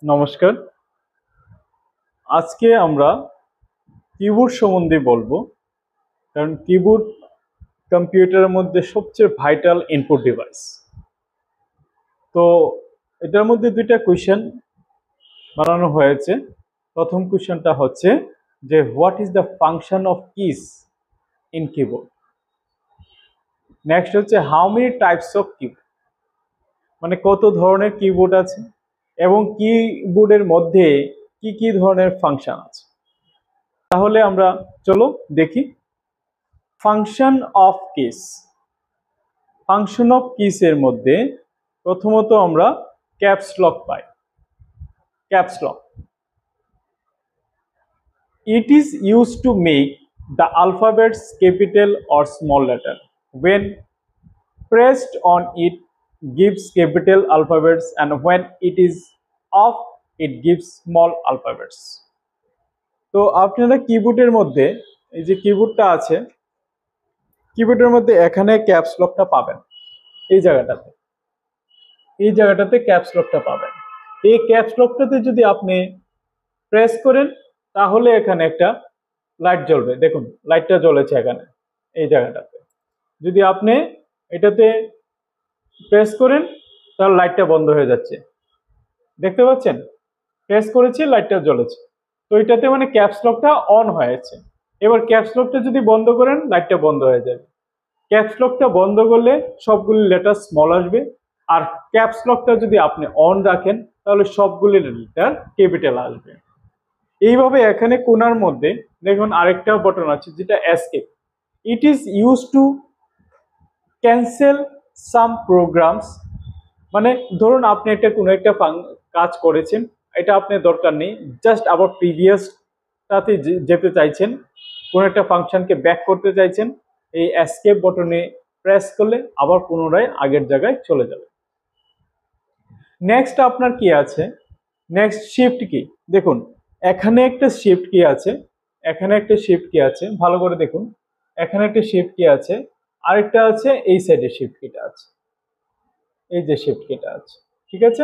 নমস্কার। আজকে আমরা কিবোর্ড সম্বন্ধে বলবো, কারণ কিবোর্ড কম্পিউটারের মধ্যে সবচেয়ে ভাইটাল ইনপুট ডিভাইস। তো এটার মধ্যে দুইটা কোয়েশ্চেন বানানো হয়েছে। প্রথম কোয়েশ্চেনটা হচ্ছে যে what is the function of keys in keyboard. Next হচ্ছে how many types of keyboard, মানে কত ধরনের কিবোর্ড আছে এবং কিবোর্ডের মধ্যে কি কি ধরনের ফাংশন আছে। তাহলে আমরা চলো দেখি। Function of kiss, function of kiss এর মধ্যে প্রথমত আমরা caps lock pi. Caps lock, it is use to make the alphabets capital or small letter, when pressed on it gives capital alphabets and when it is off it gives small alphabets। তো আপনারা কিবোর্ডের মধ্যে এই যে কিবোর্ডটা আছে, কিবোর্ডের মধ্যে এখানে ক্যাপস লকটা পাবেন। এই জায়গাটাতে ক্যাপস লকটা পাবেন। এই ক্যাপস লকটাতে যদি আপনি প্রেস করেন তাহলে এখানে একটা লাইট জ্বলবে। দেখুন লাইটটা জ্বলেছে এখানে এই জায়গাটাতে। যদি আপনি এটাতে প্রেস করেন তাহলে লাইটটা বন্ধ হয়ে যাচ্ছে, দেখতে পাচ্ছেন? প্রেস করেছি, লাইটটা জ্বলেছে। তো এটাতে মানে ক্যাপস লকটা অন হয়েছে। এবার ক্যাপস লকটা যদি বন্ধ করেন লাইটটা বন্ধ হয়ে যাবে। ক্যাপস লকটা বন্ধ করলে সবগুলি লেটার স্মল আসবে, আর ক্যাপস লকটা যদি আপনি অন রাখেন তাহলে সবগুলি লেটার ক্যাপিটাল আসবে। এইভাবে এখানে কোণার মধ্যে দেখুন আরেকটা বাটন আছে যেটা escape. It is use two cancel some programs, মানে ধরুন আপনি কোনো একটা কাজ করেছেন, এটা আপনার দরকার নেই, জাস্ট আবার প্রিভিয়াসটাতে যেতে চাইছেন, কোনো একটা ফাংশনকে ব্যাক করতে চাইছেন, এই এসকেপ বাটনে প্রেস করলে আবার পুনরায় আগের জায়গায় চলে যাবে। নেক্সট আপনার কি আছে, নেক্সট শিফট কি। দেখুন এখানে একটা শিফট কি আছে, এখানে একটা শিফট কি আছে, ভালো করে দেখুন। এখানে একটা শিফট কি আছে, আরেকটা আছে এই সাইডে শিফট কিটা আছে, এই যে শিফট কিটা আছে, ঠিক আছে?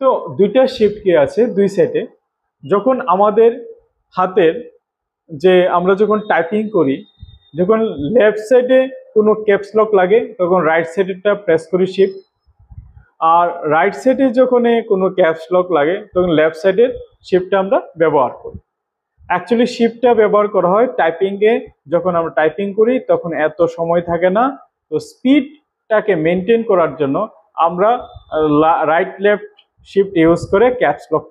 তো দুইটা শিফট কি আছে দুই সাইডে। যখন আমাদের হাতের যে আমরা যখন টাইপিং করি, যখন লেফট সাইডে কোনো ক্যাপস লক লাগে তখন রাইট সাইডেরটা প্রেস করি শিফট, আর রাইট সাইডে যখন কোনো ক্যাপস লক লাগে তখন লেফট সাইডের শিফটটা আমরা ব্যবহার করি। অ্যাকচুয়ালি শিফটটা ব্যবহার করা হয় টাইপিংয়ে, যখন আমরা টাইপিং করি তখন এত সময় থাকে না, তো স্পিডটাকে মেনটেন করার জন্য আমরা রাইট লেফট শিফট ইউজ করে ক্যাপস লক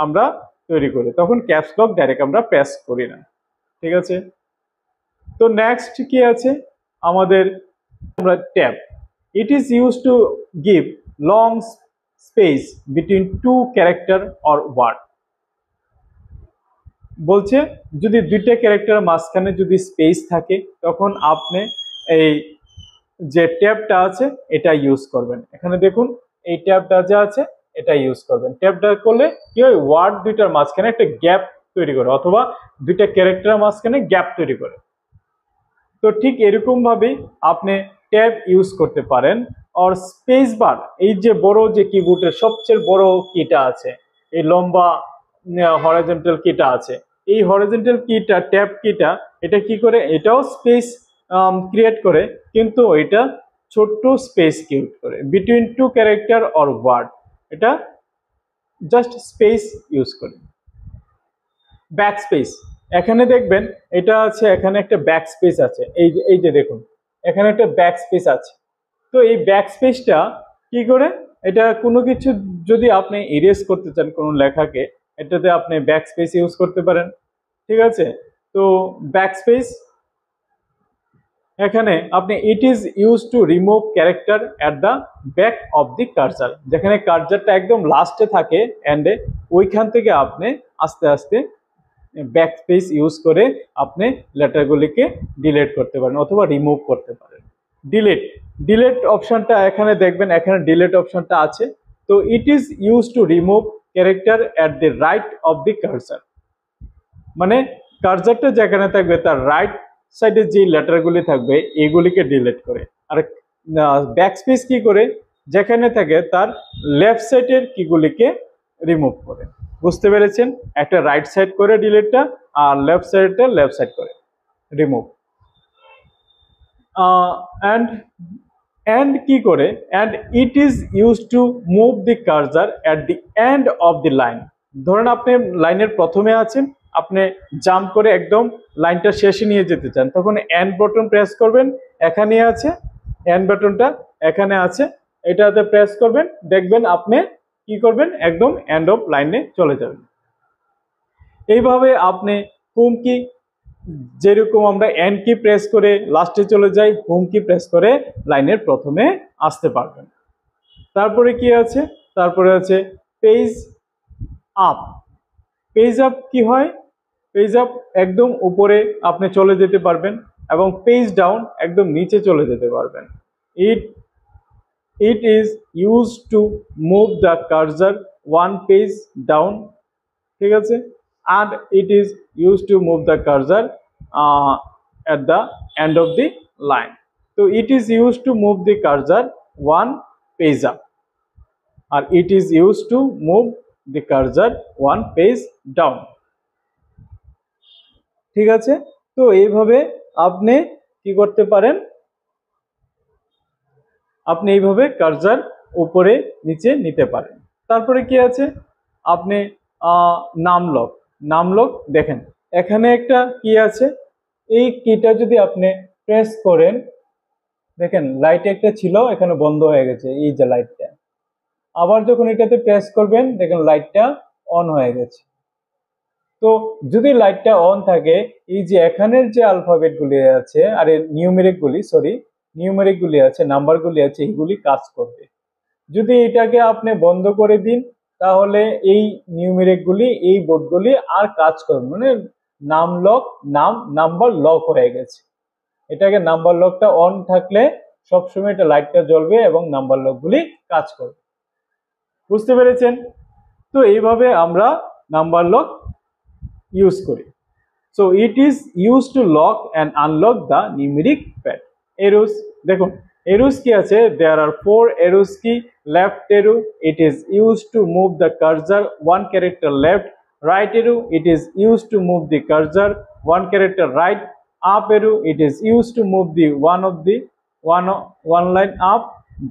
আমরা তৈরি করি, তখন ক্যাপস লক ডাইরেক্ট আমরা প্রেস করি না, ঠিক আছে? তো নেক্সট কি আছে আমাদের, আমরা tab. It is use to give long space between two character or word. বলছে যদি দুইটা ক্যারেক্টার মাঝখানে যদি স্পেস থাকে তখন আপনি এই যে ট্যাবটা আছে এটা ইউজ করবেন। এখানে দেখুন এই ট্যাবটা যা আছে এটা ইউজ করবেন। ট্যাবটা করলে কি হয়, ওয়ার্ড দুইটার মাঝখানে একটা গ্যাপ তৈরি করে, অথবা দুইটা ক্যারেক্টারের মাঝখানে গ্যাপ তৈরি করে। তো ঠিক এরকম ভাবেই আপনি ট্যাব ইউজ করতে পারেন। আর স্পেস বার, এই যে বড় যে কিবোর্ডের সবচেয়ে বড় কিটা আছে, এই লম্বা হরাইজন্টাল কিটা আছে, এই হরাইজন্টাল কিটা ট্যাব কিটা এটা কি করে, এটাও স্পেস ক্রিয়েট করে, কিন্তু এটা ছোট্ট স্পেস ক্রিয়েট করে between two character or word, এটা জাস্ট স্পেস ইউজ করে। ব্যাক স্পেস, এখানে দেখবেন এটা আছে, এখানে একটা ব্যাক স্পেস আছে, এই যে দেখুন এখানে একটা ব্যাক স্পেস আছে। তো এই ব্যাক স্পেসটা কি করে, এটা কোনো কিছু যদি আপনি ইরেজ করতে চান কোনো লেখাকে, এটাতে আপনি ব্যাক স্পেস ইউজ করতে পারেন, ঠিক আছে? তো ব্যাক স্পেস এখানে আপনি ইট is use to remove character at the back of the cursor, যেখানে কার্সারটা একদম লাস্টে থাকে এন্ডে, ওইখান থেকে আপনি আস্তে আস্তে ব্যাক স্পেস ইউজ করে আপনি লেটারগুলিকে ডিলিট করতে পারেন অথবা রিমুভ করতে পারেন। ডিলিট অপশনটা এখানে দেখবেন, এখানে ডিলিট অপশনটা আছে। তো ইট is use to remove character at the right of the cursor, মানে কার্সারটা যেখানে থাকবে তার রাইট সাইডে যে লেটারগুলি থাকবে এগুলিকে ডিলিট করে। আর ব্যাক স্পেস কি করে, যেখানে থাকে তার লেফট সাইডের কিগুলিকে রিমুভ করে। বুঝতে পেরেছেন? একটা রাইট সাইড করে ডিলিটটা আর লেফট সাইডটা লেফট সাইড করে রিমুভ। অ্যান্ড and কি করে and it is used to move the cursor at the end of the line। ধরুন আপনি লাইনের প্রথমে আছেন, আপনি জাম্প করে একদম লাইনটা শেষে নিয়ে যেতে চান, তখন এন্ড বাটন প্রেস করবেন, এখানে আছে এন্ড বাটনটা, এখানে আছে, এটাতে প্রেস করবেন, দেখবেন আপনি কি করবেন, একদম এন্ড অফ লাইনে চলে যাবেন। এইভাবে আপনি হোম কি, যেরকম আমরা এন্ড কি প্রেস করে লাস্টে চলে যাই, হোম কি প্রেস করে লাইনের প্রথমে আসতে পারবেন। তারপরে কি আছে, তারপরে আছে পেজ আপ। পেজ আপ কি হয়, পেজ আপ একদম উপরে আপনি চলে যেতে পারবেন এবং পেজ ডাউন একদম নিচে চলে যেতে পারবেন। ইট is use to move the cursor one page down, ঠিক আছে, and it is used to move the cursor at the end of the line. So it is used to move the cursor one page up, or it is used to move the cursor one page down, ঠিক আছে। তো এইভাবে আপনি কি করতে পারেন, আপনি এইভাবে কার্সার উপরে নিচে নিতে পারেন। তারপরে কি আছে, আপনি নাম লক দেখেন, এখানে একটা কি আছে, এই কিটা যদি আপনি প্রেস করেন, দেখেন লাইট একটা ছিল এখানে বন্ধ হয়ে গেছে, এই যে লাইটটা, আবার যখন এটাতে প্রেস করবেন দেখেন লাইটটা অন হয়ে গেছে। তো যদি লাইটটা অন থাকে, এই যে এখানের যে আলফাবেট গুলি আছে, আরে নিউমেরিক গুলি আছে, নাম্বার গুলি আছে, এগুলি কাজ করবে। যদি এটাকে আপনি বন্ধ করে দিন, তাহলে এই নিউমেরিক গুলি, এই বোর্ডগুলি আর কাজ করবে, মানে নাম্বার লক হয়ে গেছে। এটাকে নাম্বার লকটা অন থাকলে সবসময় এটা লাইটটা জ্বলবে এবং নাম্বার লক গুলি কাজ করবে। বুঝতে পেরেছেন? তো এইভাবে আমরা নাম্বার লক ইউজ করি। So it is use two lock and unlock the numeric pad. Arrows দেখুন, এরোস কি আছে, দেয়ার আর 4 এরোস কি। Left arrow, it is used to move the cursor one character left. Right arrow, it is used to move the cursor one character right. Up arrow, it is used to move the one line up.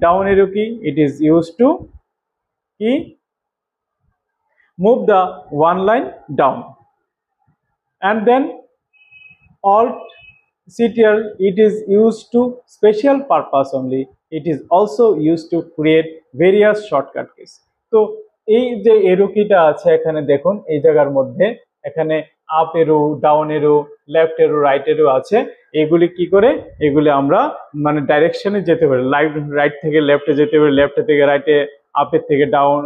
Down arrow key, it is used to move the one line down. And then Alt CTR, it is used to special purpose only. It is also used to create various shortcut keys. তো এই যে এরো কিটা আছে এখানে দেখুন, এই জায়গার মধ্যে এখানে আপ এরো, ডাউন এরো, লেফট এরো, রাইট এরো আছে। এগুলি কি করে, এগুলি আমরা মানে ডাইরেকশনে যেতে পারি, রাইট থেকে লেফটে যেতে পারি, লেফট থেকে রাইটে, আপের থেকে ডাউন,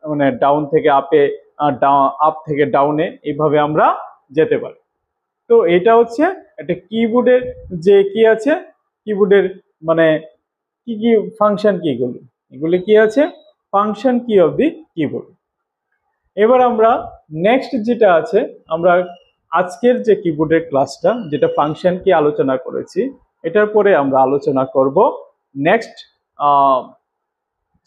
মানে ডাউন থেকে আপে, আপ থেকে ডাউনে, এইভাবে আমরা যেতে পারি। তো এটা হচ্ছে একটা কিবোর্ডের যে কি আছে, কিবোর্ডের মানে কি কি ফাংশন কি, এগুলি কি আছে, ফাংশন কি অফ দি কিবোর্ড। এবার আমরা নেক্সট যেটা আছে, আমরা আজকের যে কিবোর্ডের ক্লাসটা, যেটা ফাংশন কি আলোচনা করেছি, এটার পরে আমরা আলোচনা করব নেক্সট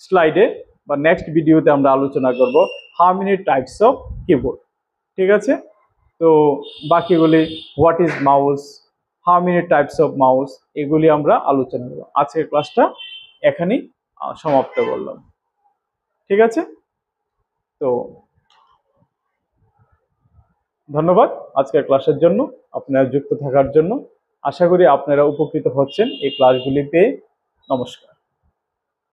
স্লাইডে বা নেক্সট ভিডিওতে আমরা আলোচনা করব how many types of keyboard, ঠিক আছে। তো বাকিগুলি what is mouse, how many types of mouse, এগুলি আমরা আলোচনা করব। আজকের ক্লাসটা এখানেই সমাপ্ত করলাম, ঠিক আছে। তো ধন্যবাদ আজকের ক্লাসের জন্য, আপনারা যুক্ত থাকার জন্য। আশা করি আপনারা উপকৃত হচ্ছেন এই ক্লাসগুলি পেয়ে। নমস্কার।